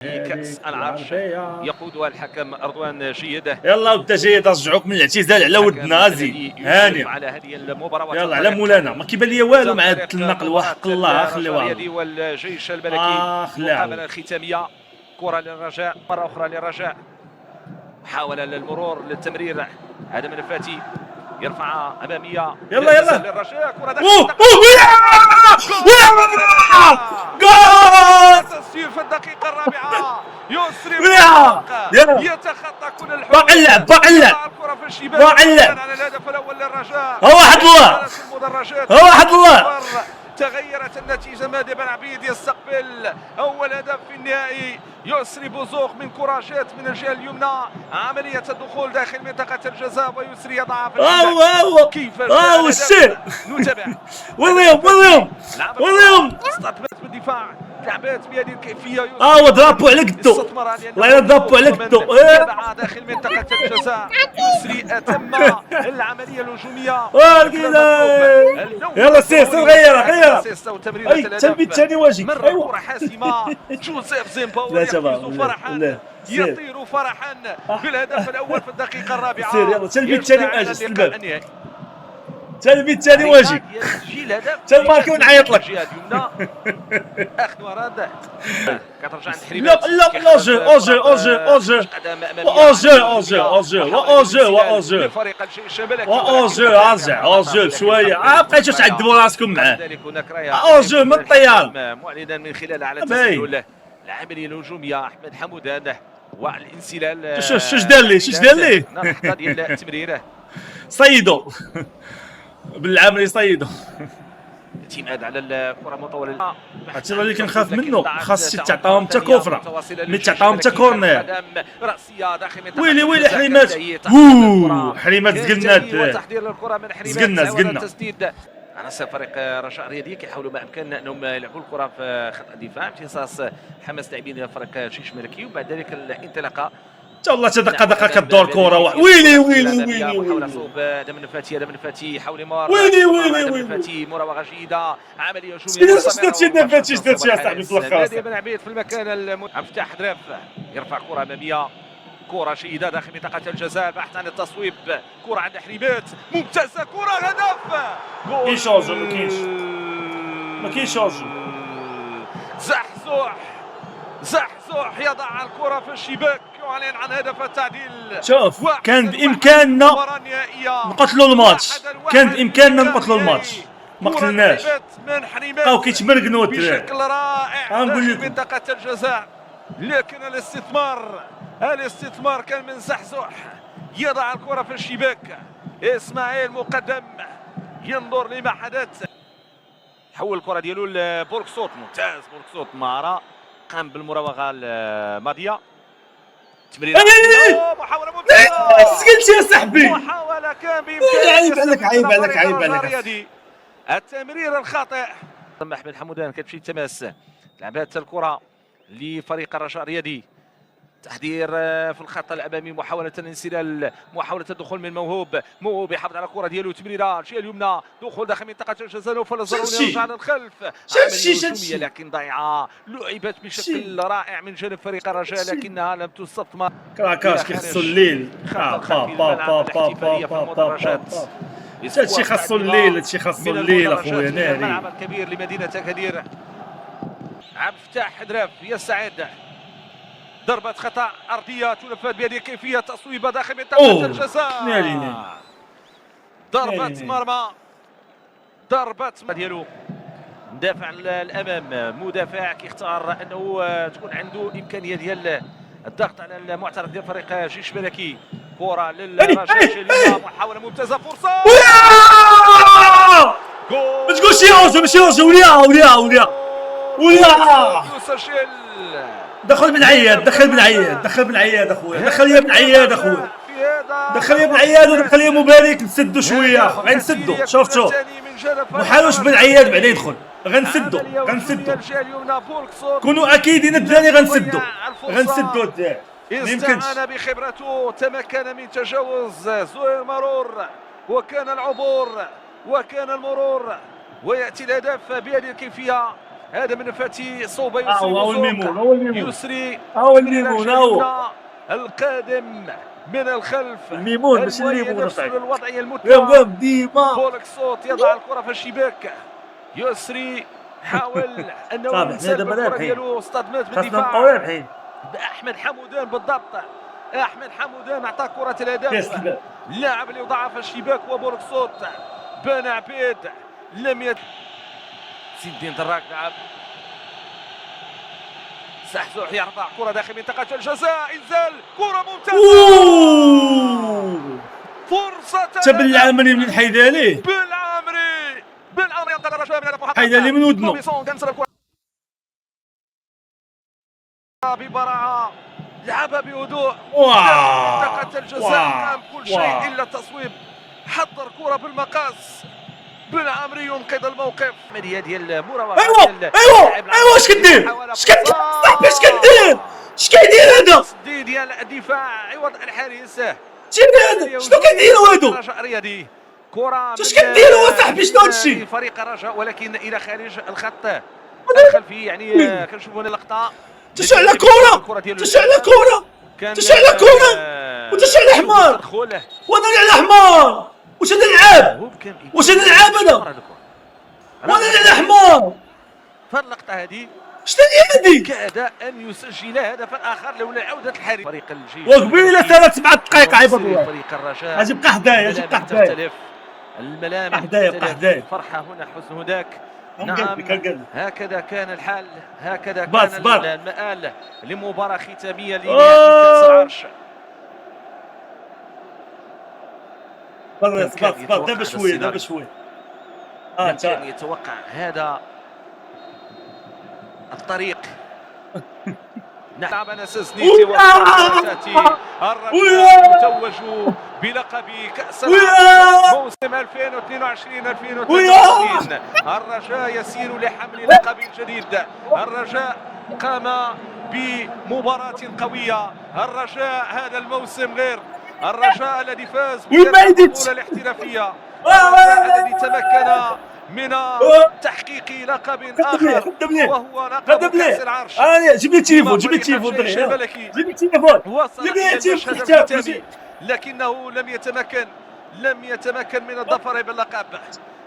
كأس العرش يقودها الحكم رضوان جيد. يلا ودي جيد رجعوك من الاعتزال على ودنا زين هاني. على هذه المباراة يلا على مولانا ما كيبان ليا والو مع هاد النقل وحق الله خلي والجيش الملكي. المقابلة الختامية كرة للرجاء مرة أخرى للرجاء، محاولة للمرور للتمرير هذا من الفاتي يرفعها أمامية. يلا للرجاء كرة جول تسجيل في الدقيقة الرابعة. يسري يتخطى كل الحدود. باقي اللعب الكرة في الشباك على الهدف الأول للرجاء. هو واحد الله هو واحد الله. تغيرت النتيجة. مهدي بن عبيد يستقبل أول هدف في النهائي. يسري بوزوق من كرة جات من الجهة اليمنى، عملية الدخول داخل منطقة الجزاء ويسري يضعها في الشباك. كيف الشيء نتابع واليوم استقبلت بالدفاع، لعبات بهذه الكيفية. ضربوا على قدو الله ضربوا على قدو داخل منطقة الجزاء. يسري أتم العملية الهجومية. يلا سير غيرها اي تلبي الثاني واجي. ايوا كرة حاسمة. جوزيف زيمباوي يفوز فرحا، يطير فرحا بالهدف الأول في الدقيقة الرابعة. سير يلا تلبي الثاني واجي الباب تلبي الثاني واجي تل ماركي ونعيط لك. اخذ وراد كترجع نحري. لا اوجي فريق الجيش الملكي. اوجي شويه بقيتو تعذبوا راسكم معاه. اوجي من الطيار معلنا من خلال على تسلل العمليه الهجوميه احمد حمودان والانسلال. شوش دار لي نقطه ديال التمرير صيدو بالعمل يصيدو. اعتماد على الكره المطوله. هادشي اللي كنخاف منه. خاص تعطاهم حتى كفره ملي تعطاهم حتى كورنير. ويلي حريمات حريمات زقلنات تحضير للكره من حريمات. زقلنا تسديد عناصر فريق رجاء الرياضي كيحاولوا ما امكن انهم يلعبوا الكره في خط الدفاع امتصاص حماس لاعبين فريق الجيش الملكي، وبعد ذلك الانطلاقه ان شاء الله دقه كدور كره. ويلي محاولة صوب هذا من الفاتي حول مار. ويلي الفاتي مراوغه جيده، عمليه هجوميه. شدتي اصاحبي في الاخر. مهدي بن عبيد في المكان عبد الفتاح حدراف يرفع كره اماميه، كره جيده داخل منطقه الجزاء، البحث عن التصويب، كره عند حريمات ممتازه، كره هدف. ما كاينش شوز. زحزوح يضع الكره في الشباك، يعلن عن هدف التعديل. شوف كان بامكاننا نقتلوا الماتش، ما قتلناش. بقاو كيتمرقنوا بشكل رائع داخل منطقه الجزاء، لكن الاستثمار كان من زحزوح يضع الكره في الشباك. اسماعيل مقدم ينظر لما حدث، حول الكره ديالو لبوركسوت. ممتاز بوركسوت مهاره، قام بالمراوغه الماضيه. تمريره محاوله ممتازه. سكلتي يا صاحبي، محاوله كان بامكانه. عيب عليك التمرير الخاطئ. احمد حمودان كتمشي التماس، لعبات الكره لفريق الرجاء الرياضي، تحضير في الخط الامامي، محاوله الانسلال، محاوله الدخول من موهوب يحافظ على الكره ديالو، تمريره الجهه اليمنى، دخول داخل منطقه الجزاء، وفل الزروني يرجع للخلف. عمليه هجوميه لكن ضيعه، لعبت بشكل رائع من جانب فريق الرجاء لكنها لم تستثمر. كراكاش كيخصو الليل. هادشي خاصو الليل اخويا ناري. الملعب الكبير لمدينه اكادير. عبد الفتاح حدراف يستعد، ضربة خطأ أرضية تنفذ بهذه الكيفية، تصويبة داخل منطقة الجزاء. ضربة ديالو مدافع الأمام، مدافع كيختار أنه تكون عنده إمكانية ديال الضغط على المعترض ديال فريق الجيش الملكي. كرة للرجاء، محاولة ممتازة، فرصة. ما تقولش ماشي اوجي وليا يسجل. دخل بن عياد اخويا، دخل يا بن عياد ودخل يا مبارك. نسدو شويه غنسدو. شوف ما حاولوش بن عياد بعدا يدخل. غنسدو كونوا اكيدين الدراري غنسدو الدراري. ما يمكنش. استعان بخبرته، تمكن من تجاوز زوير المرور، وكان العبور وكان المرور، وياتي الهدف بهذه الكيفيه هذا من فاتي صوبه هو الميمون، هو الميمون، يسري هو الميمون، هو القادم من الخلف. الميمون ماشي الليمون. نفس الوضعيه المثلى. ديما بولك صوت يضع الكره في الشباك. يسري حاول انه يمسك الكره ديالو اصطدمت بالدفاع. احمد حمودان بالضبط. احمد حمودان اعطى كره الهدف. اللاعب اللي وضعها في الشباك هو بولك صوت. بن عبيد لم سين الدين دراك لعب. سحزوح يرفع كره داخل منطقه الجزاء. انزال كره ممتازه. فرصه تبع العامري من الحيدالي. بالعامري ينطلق الرجاء من هدف محقق. حيدالي من ودنه ببراعه. لعبها بهدوء داخل منطقه الجزاء. قام كل شيء الا التصويب. حضر كره بالمقاس. بن عمري ينقذ الموقف. عمليه ديال المراوغه. ايوا اش كدير؟ اش كدير؟ صاحبي اش كدير؟ اش كيدير هذا؟ تصدي ديال الدفاع عوض الحارس. شنو كيديروا هادو؟ رجاء رياضي. كره اش كديروا اصاحبي؟ شنو هادشي؟ فريق الرجاء ولكن الى خارج الخط الخلفي. يعني كنشوفوا هنا اللقطه. تشعل كره. وتشعل حمار. وانا على حمار. واش هذا العاب؟ واش هذا العاب هذا؟ وانا على حمار. في اللقطه هذه شنو هذه؟ كاد ان يسجل هدفا اخر لولا عوده الحارس. فريق الجيش وقبيله 3 دقائق عيب الله. فريق الرجاء غتبقى حدايا. الملامح تختلف. فرحه هنا حزن هناك. نعم هكذا كان الحال. هكذا كان المآل لمباراة ختامية لكأس العرش. صبر دابا شويه. كان يتوقع هذا الطريق. نعم أنا سزنيتي وتأتي الرجاء يتوج بلقب كأس العرش موسم 2022-2023. الرجاء يسير لحمل لقب جديد. الرجاء قام بمباراة قوية. الرجاء هذا الموسم غير الرجاء الذي فاز بالبطولة الاحترافية. الرجاء الذي تمكن من تحقيق لقب آخر وهو لقب كأس العرش. جيب لي التليفون. وصل إلى المشهد الختامي لكنه لم يتمكن من الظفر باللقب.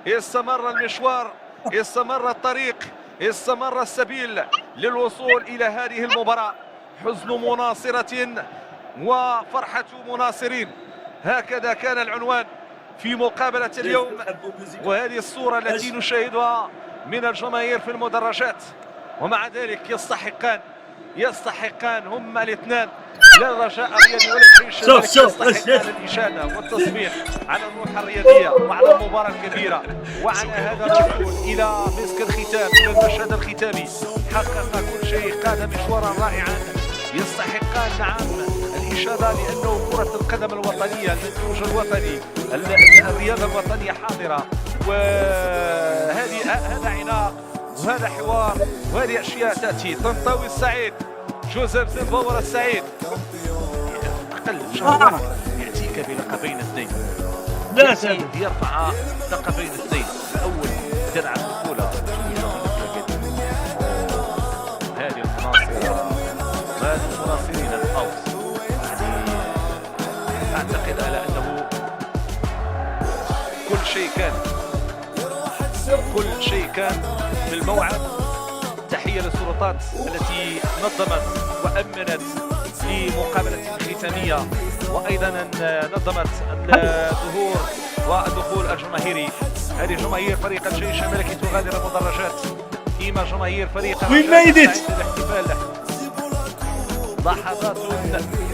استمر المشوار. استمر الطريق. استمر السبيل للوصول إلى هذه المباراة. حزن مناصرة وفرحة مناصرين. هكذا كان العنوان في مقابلة اليوم. وهذه الصورة التي نشاهدها من الجماهير في المدرجات. ومع ذلك يستحقان هما الاثنان لا الرجاء الرياضي ولا الجيش يستحقان الإشادة والتصفيق على الروح الرياضية وعلى المباراة الكبيرة وعلى هذا الوصول إلى مسك الختام إلى المشهد الختامي. حقق كل شيء. قاد مشوارا رائعا. يستحقان نعم الإشادة لأنه كرة القدم الوطنية المنتوج الوطني الرياضة الوطنية حاضرة. هذا عناق وهذا حوار وهذه أشياء تأتي. طنطاوي السعيد جوزيف زنبور السعيد أقل شهر يأتيك بلقبين اثنين. يرفع لقبين اثنين. الأول درع البطولة هذه المناصرين القوس. أعتقد على أنه كل شيء كان في الموعد. تحية للسلطات التي نظمت وأمنت لمقابلة ختامية وأيضا نظمت الظهور والدخول الجماهيري. هذه جماهير فريق الجيش الملكي تغادر المدرجات فيما جماهير فريق الاحتفال. لحظات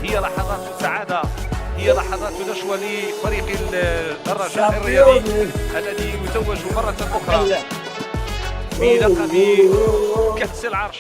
هي لحظات سعادة. هي لحظات نشوة لفريق الرجاء الرياضي الذي يتوج مرة أخرى بلقب كأس العرش.